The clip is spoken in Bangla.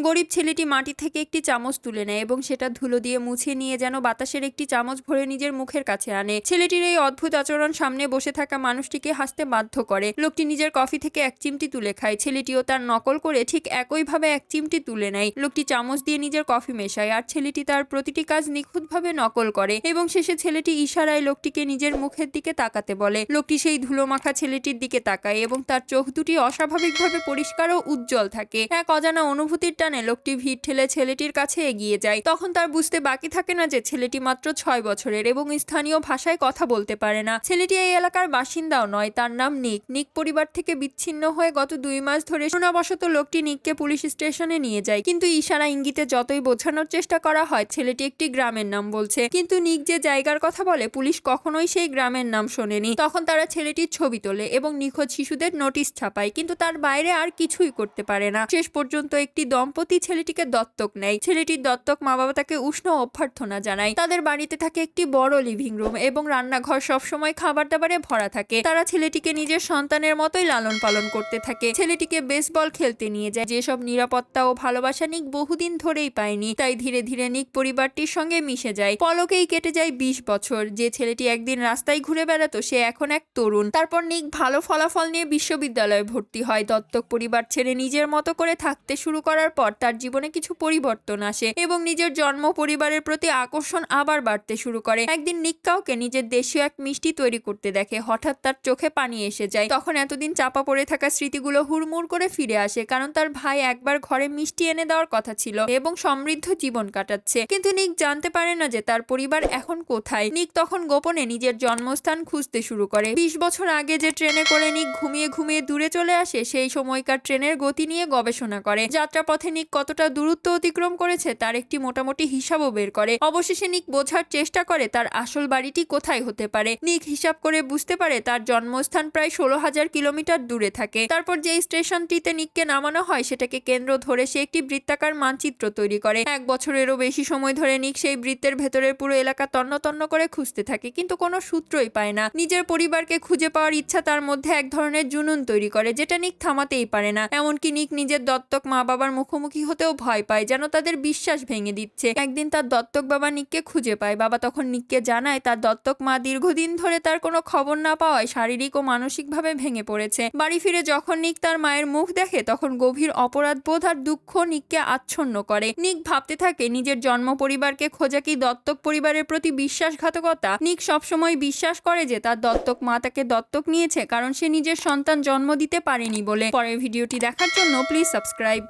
গরিব ছেলেটি মাটি থেকে একটি চামচ তুলে নেয় এবং সেটা ধুলো দিয়ে মুছে নিয়ে যেন বাতাসের একটি চামচ ভরে নিজের মুখের কাছে আনে। ছেলেটির এই অদ্ভুত আচরণ সামনে বসে থাকা মানুষটিকে হাসতে বাধ্য করে। লোকটি নিজের কফি থেকে এক চিমটি তুলে খায়। ছেলেটিও তার নকল করে ঠিক একইভাবে এক চিমটি তুলে নেয়। লোকটি চামচ দিয়ে নিজের কফি মেশায় আর ছেলেটি তার প্রতিটি কাজ নিখুঁতভাবে নকল করে এবং শেষে ছেলেটি ইশারায় লোকটিকে নিজের মুখের দিকে তাকাতে বলে। লোকটি সেই ধুলোমাখা ছেলেটির দিকে তাকায় এবং তার চোখ দুটি অস্বাভাবিকভাবে পরিষ্কার ও উজ্জ্বল থাকে। এক অজানা অনুভূতির টানে লোকটি ভিড় ঠেলে ছেলেটির কাছে এগিয়ে যায়। তখন তার বুঝতে বাকি থাকে না যে ছেলেটি মাত্র 6 বছরের এবং স্থানীয় ভাষায় কথা বলতে পারে না। ছেলেটি এই এলাকার বাসিন্দাও নয়। তার নাম নিক। নিক পরিবার থেকে বিচ্ছিন্ন হয়ে গত 2 মাস ধরে শোনাবশত লোকটি নিককে পুলিশ স্টেশনে নিয়ে যায়, কিন্তু ইশারা ইঙ্গিতে যতই বোঝানোর চেষ্টা করা হয় ছেলেটি একটি গ্রামের নাম বলছে, কিন্তু নিক যে জায়গার কথা বলে পুলিশ কখনোই সেই গ্রামের নাম শোনেনি। তখন তারা ছেলেটির ছবি তোলে এবং নিখোঁজ শিশুদের নোটিশ ছাপায়, কিন্তু তার বাইরে আর কিছুই করতে পারে না। শেষ পর্যন্ত একটি দম্পতি ছেলেটিকে দত্তক নেয়। ছেলেটির দত্তক মা বাবা তাকে উষ্ণ অভ্যর্থনা জানায়। তাদের বাড়িতে থাকে একটি বড় লিভিং রুম এবং রান্নাঘর সবসময় খাবার দাবারে ভরা থাকে। তারা ছেলেটিকে নিজের সন্তানের মতোই লালন পালন করতে থাকে। ছেলেটিকে বেসবল খেলতে নিয়ে যায়। যেসব নিরাপত্তা ও ভালোবাসা নিক বহুদিন ধরেই পায়নি, তাই ধীরে ধীরে নিক পরিবারটির সঙ্গে মিশে যায়। পলকেই কেটে যায় 20 বছর। যে ছেলেটি একদিন রাস্তায় ঘুরে বেড়াতো সে এখন এক তরুণ। তারপর নিক ভালো ফলাফল নিয়ে বিশ্ববিদ্যালয়ে ভর্তি হয়। দত্তক পরিবার ছেড়ে নিজের মতো করে থাকতে শুরু করার পর তার জীবনে কিছু পরিবর্তন আসে এবং নিজের জন্ম পরিবারের প্রতি আকর্ষণ আবার বাড়তে শুরু করে। একদিন নিক কাউকে নিজের দেশীয় এক মিষ্টি তৈরি করতে দেখে। হঠাৎ তার চোখে পানি এসে যায়। তখন এতদিন চাপা পড়ে থাকা স্মৃতিগুলো হুড়মুড় করে ফিরে আসে, কারণ তার ভাই একবার ঘরে মিষ্টি এনে দেওয়ার কথা ছিল এবং সমৃদ্ধ জীবন কাটাচ্ছে। কিন্তু নিক জানতে পারে না যে তার পরিবার এখন কোথায়। নিক তখন গোপনে নিজের জন্মস্থান খুঁজতে শুরু করে। 20 বছর আগে যে ট্রেনে করে নিক ঘুমিয়ে ঘুমিয়ে দূরে চলে আসে, সেই সময়কার ট্রেনের গতি নিয়ে গবেষণা করে। যাত্রাপথে নিক কতটা দূরত্ব অতিক্রম করেছে তার একটি মোটামুটি হিসাবও বের করে। অবশেষে নিক বোঝার চেষ্টা করে তার আসল বাড়িটি কোথায় হতে পারে। নিক হিসাব করে বুঝতে পারে তার জন্মস্থান প্রায় 16,000 কিলোমিটার দূরে থাকে। তারপর যে স্টেশনটিতে নিককে নামানো হয় সেটাকে কেন্দ্র ধরে সে একটি বৃত্তাকার মানচিত্র তৈরি করে। 1 বছরেরও বেশি সময় ধরে নিক সেই বৃত্তের ভেতরের পুরো এলাকা তন্ন তন্ন করে খুঁজতে থাকে, কিন্তু কোনো সূত্রই পায় না। নিজের পরিবারকে খুঁজে পাওয়ার ইচ্ছা তার মধ্যে এক ধরনের জুনুন তৈরি করে, যেটা নিক থামাতেই পারে না। এমনকি নিক নিজের দত্তক মা বাবার মুখোমুখি হতেও ভয় পায়, যেন তাদের বিশ্বাস ভেঙে দিচ্ছে। একদিন তার দত্তক বাবা নিককে খুঁজে পায়। বাবা তখন নিককে জানায় তার দত্তক মা দীর্ঘদিন ধরে তার কোনো খবর না পাওয়ায় শারীরিক ও মানসিকভাবে ভেঙে পড়েছে। বাড়ি ফিরে যখন নিক তার মায়ের মুখ দেখে তখন গভীর অপরাধবোধ আর দুঃখ নিককে আচ্ছন্ন করে। নিক ভাবতে থাকে নিজের জন্ম পরিবারকে খোঁজা কি দত্তক পরিবারের প্রতি বিশ্বাসঘাতকতা। নিক সবসময় বিশ্বাস করে যে তার দত্তক মা তাকে দত্তক নিয়েছে কারণ সে নিজের সন্তান জন্ম দিতে পারেনি বলে। পরের ভিডিওটি দেখার জন্য প্লিজ সাবস্ক্রাইব।